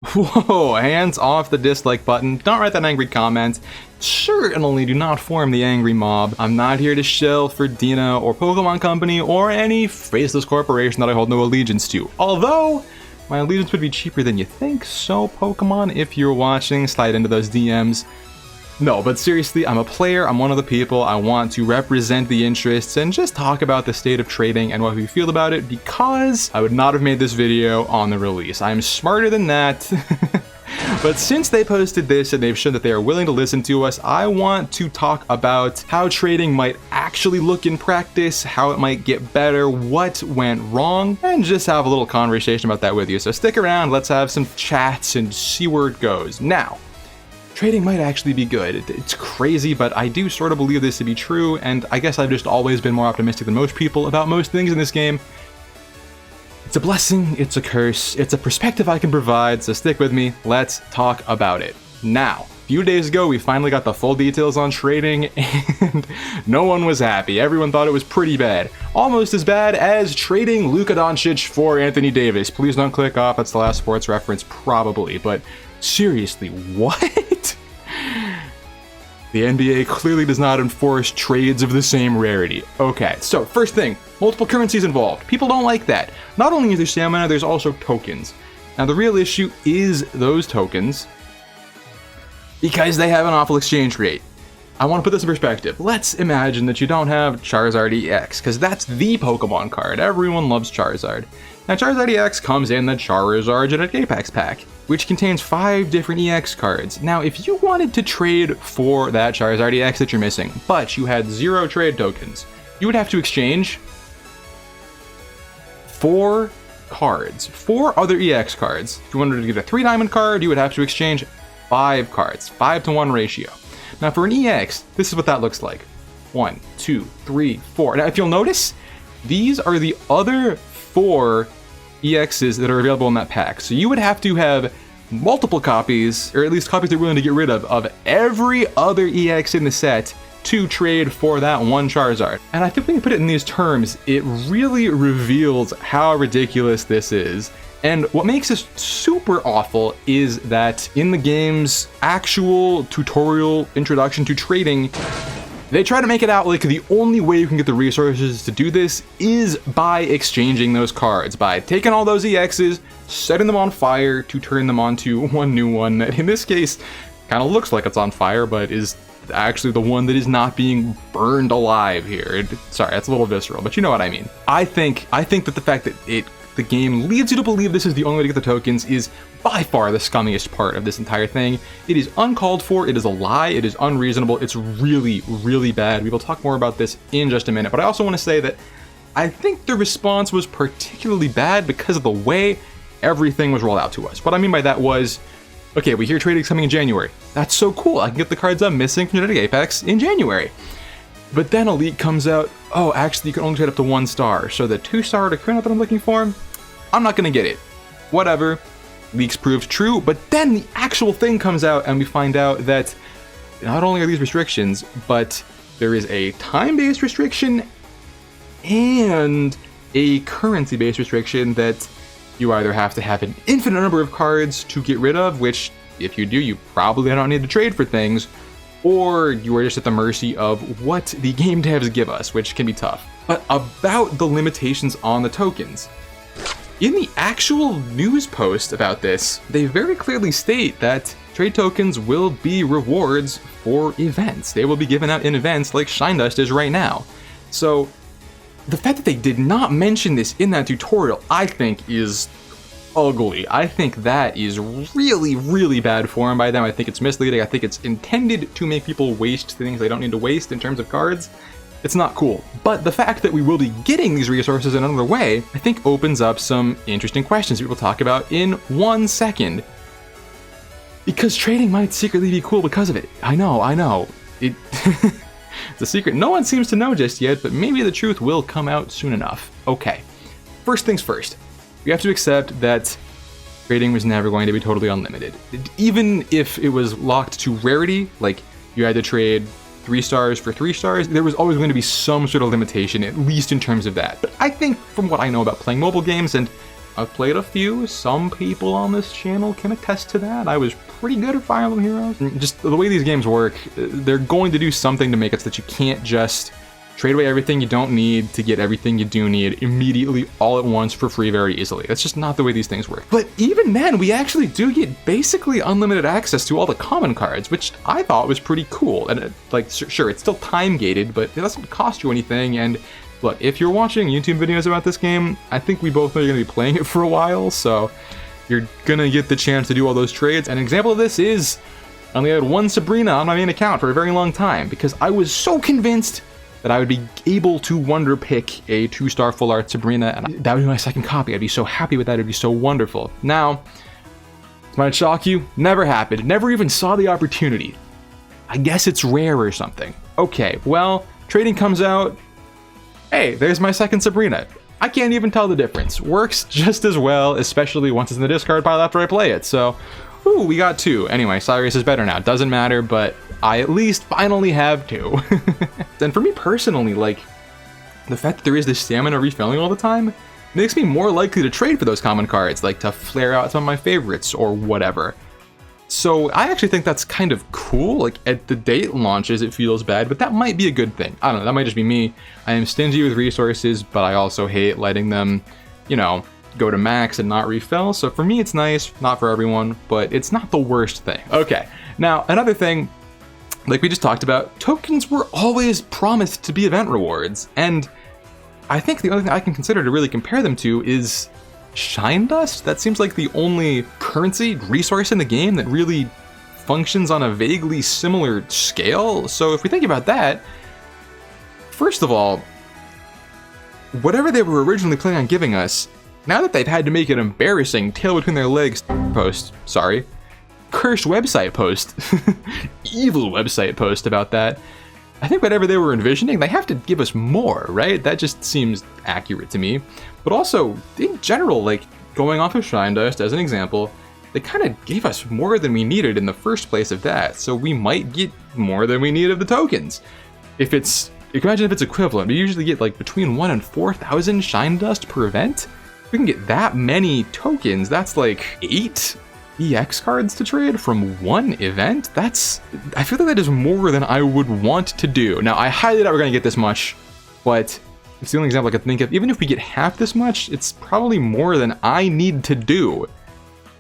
Whoa, hands off the dislike button. Don't write that angry comment. Certainly do not form the angry mob. I'm not here to shill for Dina or Pokemon Company or any faceless corporation that I hold no allegiance to. Although, my allegiance would be cheaper than you think, so Pokemon, if you're watching, slide into those DMs. No, but seriously, I'm a player, I'm one of the people, I want to represent the interests and just talk about the state of trading and what we feel about it, because I would not have made this video on the release. I'm smarter than that. But since they posted this and they've shown that they are willing to listen to us, I want to talk about how trading might actually look in practice, how it might get better, what went wrong, and just have a little conversation about that with you. So stick around, let's have some chats and see where it goes. Now, trading might actually be good. It's crazy, but I do sort of believe this to be true, and I guess I've just always been more optimistic than most people about most things in this game. It's a blessing, it's a curse, it's a perspective I can provide, so stick with me, let's talk about it. Now, a few days ago we finally got the full details on trading, and no one was happy. Everyone thought it was pretty bad. Almost as bad as trading Luka Doncic for Anthony Davis. Please don't click off, that's the last sports reference, probably, but seriously, what? The NBA clearly does not enforce trades of the same rarity. Okay, so first thing, multiple currencies involved. People don't like that. Not only is there stamina, there's also tokens. Now the real issue is those tokens, because they have an awful exchange rate. I want to put this in perspective. Let's imagine that you don't have Charizard EX, because that's the Pokemon card. Everyone loves Charizard. Now Charizard EX comes in the Charizard Genetic Apex pack, which contains 5 different EX cards. Now, if you wanted to trade for that Charizard EX that you're missing, but you had 0 trade tokens, you would have to exchange 4 cards, 4 other EX cards. If you wanted to get a 3 diamond card, you would have to exchange 5 cards, 5-to-1 ratio. Now, for an EX, this is what that looks like. 1, 2, 3, 4. Now, if you'll notice, these are the other 4 EXs that are available in that pack. So you would have to have multiple copies, or at least copies they're willing to get rid of every other EX in the set to trade for that one Charizard. And I think when you put it in these terms, it really reveals how ridiculous this is. And what makes this super awful is that in the game's actual tutorial introduction to trading, they try to make it out like the only way you can get the resources to do this is by exchanging those cards, by taking all those EXs, setting them on fire to turn them onto one new one that in this case kind of looks like it's on fire, but is actually the one that is not being burned alive here. Sorry, that's a little visceral, but you know what I mean. I think that the fact that the game leads you to believe this is the only way to get the tokens is by far the scummiest part of this entire thing. It is uncalled for, it is a lie, it is unreasonable, it's really, really bad. We will talk more about this in just a minute, but I also want to say that I think the response was particularly bad because of the way everything was rolled out to us. What I mean by that was, okay, we hear trading's coming in January. That's so cool, I can get the cards I'm missing from Genetic Apex in January. But then a leak comes out, oh, actually you can only trade up to 1 star, so the 2-star Articuno that I'm looking for, I'm not gonna get it. Whatever, leaks proved true, but then the actual thing comes out and we find out that not only are these restrictions, but there is a time-based restriction and a currency-based restriction that you either have to have an infinite number of cards to get rid of, which if you do, you probably don't need to trade for things, or you are just at the mercy of what the game devs give us, which can be tough. But about the limitations on the tokens. In the actual news post about this, they very clearly state that trade tokens will be rewards for events. They will be given out in events like Shine Dust is right now. So the fact that they did not mention this in that tutorial, I think is ugly. I think that is really, really bad form by them. I think it's misleading. I think it's intended to make people waste things they don't need to waste in terms of cards. It's not cool. But the fact that we will be getting these resources in another way, I think opens up some interesting questions we will talk about in 1 second. Because trading might secretly be cool because of it. I know. It's a secret no one seems to know just yet, but maybe the truth will come out soon enough. Okay, first things first. We have to accept that trading was never going to be totally unlimited. Even if it was locked to rarity, like you had to trade 3 stars for 3 stars, there was always going to be some sort of limitation, at least in terms of that. But I think from what I know about playing mobile games and I've played a few. Some people on this channel can attest to that. I was pretty good at Fire Emblem Heroes. Just the way these games work, they're going to do something to make it so that you can't just trade away everything you don't need to get everything you do need immediately all at once for free very easily. That's just not the way these things work. But even then, we actually do get basically unlimited access to all the common cards, which I thought was pretty cool. And like, sure, it's still time gated, but it doesn't cost you anything. And look, if you're watching YouTube videos about this game, I think we both know you're gonna be playing it for a while, so you're gonna get the chance to do all those trades. An example of this is I only had one Sabrina on my main account for a very long time because I was so convinced that I would be able to wonder pick a 2-star full art Sabrina, and that would be my second copy. I'd be so happy with that, it'd be so wonderful. Now, this might shock you, never happened, never even saw the opportunity. I guess it's rare or something. Okay, well, trading comes out, hey, there's my second Sabrina. I can't even tell the difference. Works just as well, especially once it's in the discard pile after I play it, so, ooh, we got 2. Anyway, Cyrus is better now, doesn't matter, but I at least finally have 2. And for me personally, like, the fact that there is this stamina refilling all the time makes me more likely to trade for those common cards, like to flare out some of my favorites or whatever. So I actually think that's kind of cool. Like, at the date launches, it feels bad, but that might be a good thing. I don't know, that might just be me. I am stingy with resources, but I also hate letting them, you know, go to max and not refill. So for me, it's nice, not for everyone, but it's not the worst thing. Okay, now another thing, like we just talked about, tokens were always promised to be event rewards, and I think the only thing I can consider to really compare them to is Shine Dust. That seems like the only currency resource in the game that really functions on a vaguely similar scale. So if we think about that, first of all, whatever they were originally planning on giving us, now that they've had to make an embarrassing tail between their legs cursed website post, evil website post about that, I think whatever they were envisioning, they have to give us more, right? That just seems accurate to me. But also, in general, like, going off of Shine Dust as an example, they kind of gave us more than we needed in the first place of that, so we might get more than we need of the tokens. Imagine if it's equivalent, we usually get like between 1,000 and 4,000 Shine Dust per event. We can get that many tokens, that's like 8 EX cards to trade from one event. I feel like that is more than I would want to do. Now, I highly doubt we're gonna get this much, but it's the only example I could think of. Even if we get half this much, it's probably more than I need to do.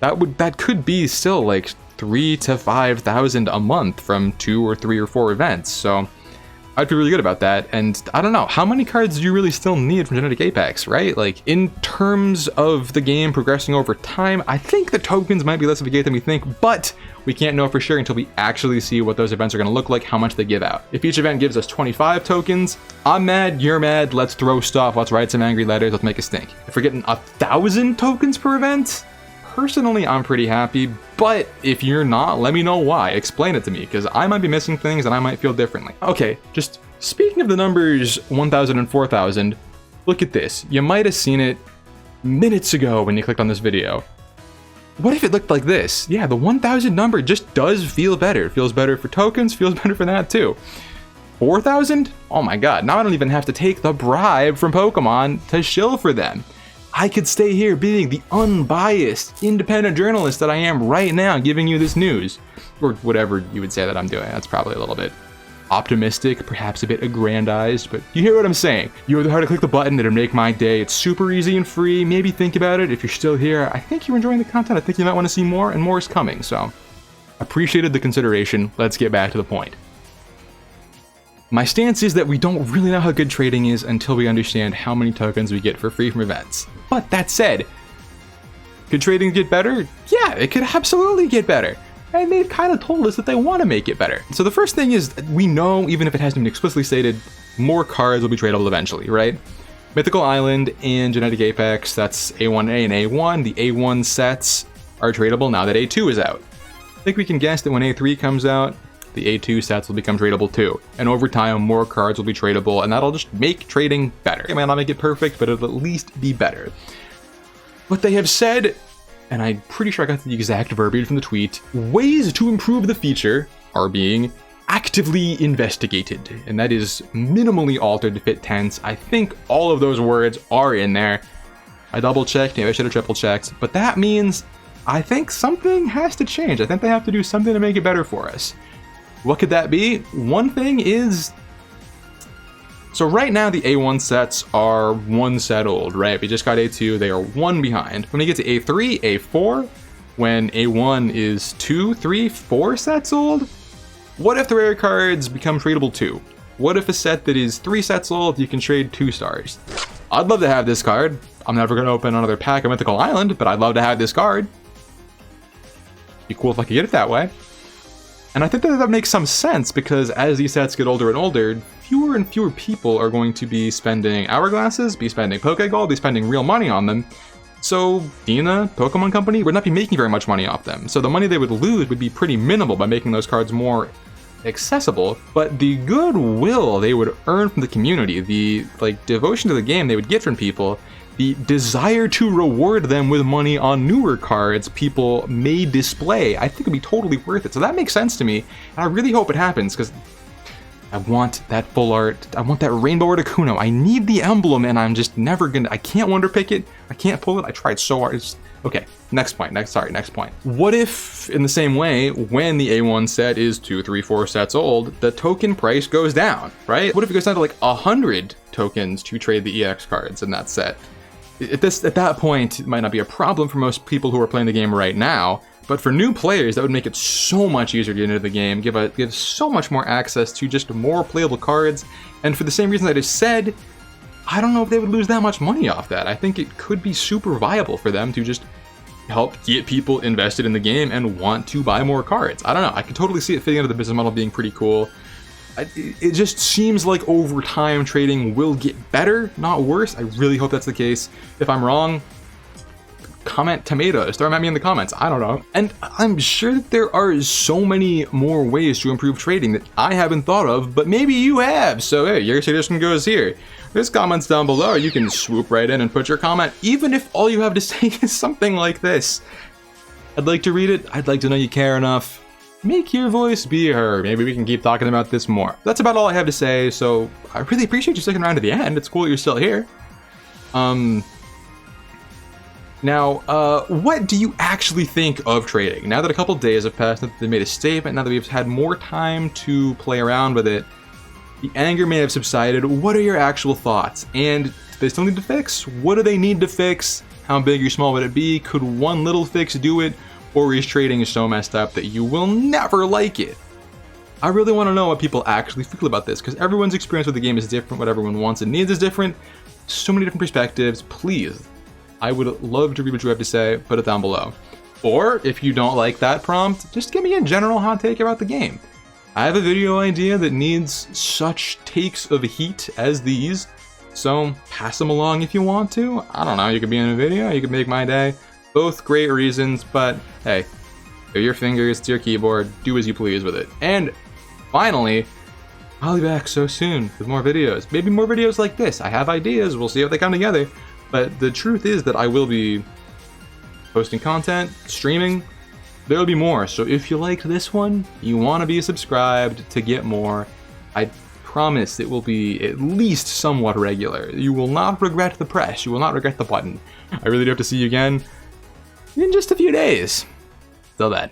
That could be still like 3,000 to 5,000 a month from 2 or 3 or 4 events. So I'd feel really good about that. And I don't know, how many cards do you really still need from Genetic Apex, right? Like, in terms of the game progressing over time, I think the tokens might be less of a gate than we think, but we can't know for sure until we actually see what those events are going to look like, how much they give out. If each event gives us 25 tokens, I'm mad, you're mad, let's throw stuff, let's write some angry letters, let's make a stink. If we're getting 1,000 tokens per event, personally, I'm pretty happy, but if you're not, let me know why. Explain it to me, because I might be missing things and I might feel differently. Okay, just speaking of the numbers 1,000 and 4,000, look at this. You might have seen it minutes ago when you clicked on this video. What if it looked like this? Yeah, the 1,000 number just does feel better. It feels better for tokens, feels better for that too. 4,000? Oh my god, now I don't even have to take the bribe from Pokemon to shill for them. I could stay here being the unbiased, independent journalist that I am right now, giving you this news. Or whatever you would say that I'm doing. That's probably a little bit optimistic, perhaps a bit aggrandized, but you hear what I'm saying. You know how to click the button, it'll make my day. It's super easy and free. Maybe think about it. If you're still here, I think you're enjoying the content. I think you might want to see more, and more is coming, so appreciated the consideration. Let's get back to the point. My stance is that we don't really know how good trading is until we understand how many tokens we get for free from events. But that said, could trading get better? Yeah, it could absolutely get better. And they've kind of told us that they want to make it better. So the first thing is, we know, even if it hasn't been explicitly stated, more cards will be tradable eventually, right? Mythical Island and Genetic Apex, that's A1A and A1. The A1 sets are tradable now that A2 is out. I think we can guess that when A3 comes out, the A2 sets will become tradable too. And over time, more cards will be tradable, and that'll just make trading better. It might not make it perfect, but it'll at least be better. But they have said, and I'm pretty sure I got the exact verbiage from the tweet, ways to improve the feature are being actively investigated. And that is minimally altered to fit tense. I think all of those words are in there. I double checked, maybe I should have triple checked, but that means I think something has to change. I think they have to do something to make it better for us. What could that be? One thing is, so right now the A1 sets are 1 set old, right? We just got A2, they are 1 behind. When we get to A3, A4, when A1 is 2, 3, 4 sets old, what if the rare cards become tradable too? What if a set that is 3 sets old, you can trade 2 stars? I'd love to have this card. I'm never going to open another pack of Mythical Island, but I'd love to have this card. Be cool if I could get it that way. And I think that makes some sense, because as these sets get older and older, fewer and fewer people are going to be spending hourglasses, be spending Pokegold, be spending real money on them. So Dina, Pokemon Company, would not be making very much money off them. So the money they would lose would be pretty minimal by making those cards more accessible, but the goodwill they would earn from the community, the devotion to the game they would get from people, the desire to reward them with money on newer cards people may display, I think would be totally worth it. So that makes sense to me, and I really hope it happens, because I want that full art, I want that Rainbow Articuno, I need the emblem, and I'm just never gonna, I can't Wonder Pick it, I can't pull it, I tried so hard. Okay, next point. What if, in the same way, when the A1 set is 2, 3, 4 sets old, the token price goes down, right? What if it goes down to like 100 tokens to trade the EX cards in that set? At that point, it might not be a problem for most people who are playing the game right now, but for new players, that would make it so much easier to get into the game, give so much more access to just more playable cards, and for the same reason that I just said, I don't know if they would lose that much money off that. I think it could be super viable for them to just help get people invested in the game and want to buy more cards. I don't know, I can totally see it fitting into the business model being pretty cool. It just seems like over time trading will get better, not worse. I really hope that's the case. If I'm wrong, comment tomatoes, throw them at me in the comments, I don't know. And I'm sure that there are so many more ways to improve trading that I haven't thought of, but maybe you have. So hey, your suggestion goes here. There's comments down below, you can swoop right in and put your comment, even if all you have to say is something like this. I'd like to read it, I'd like to know you care enough. Make your voice be heard. Maybe we can keep talking about this more. That's about all I have to say, so I really appreciate you sticking around to the end. It's cool that you're still here. Now, what do you actually think of trading? Now that a couple days have passed, that they made a statement, now that we've had more time to play around with it, the anger may have subsided. What are your actual thoughts? And do they still need to fix? What do they need to fix? How big or small would it be? Could one little fix do it? Or is trading so messed up that you will never like it? I really want to know what people actually feel about this, because everyone's experience with the game is different, what everyone wants and needs is different. So many different perspectives. Please, I would love to read what you have to say, put it down below. Or, if you don't like that prompt, just give me a general hot take about the game. I have a video idea that needs such takes of heat as these, so pass them along if you want to. I don't know, you could be in a video, you could make my day. Both great reasons, but hey, they're your fingers, it's your keyboard, do as you please with it. And finally, I'll be back so soon with more videos. Maybe more videos like this. I have ideas, we'll see if they come together. But the truth is that I will be posting content, streaming, there'll be more. So if you liked this one, you want to be subscribed to get more, I promise it will be at least somewhat regular. You will not regret the press, you will not regret the button. I really do have to see you again in just a few days. Till then.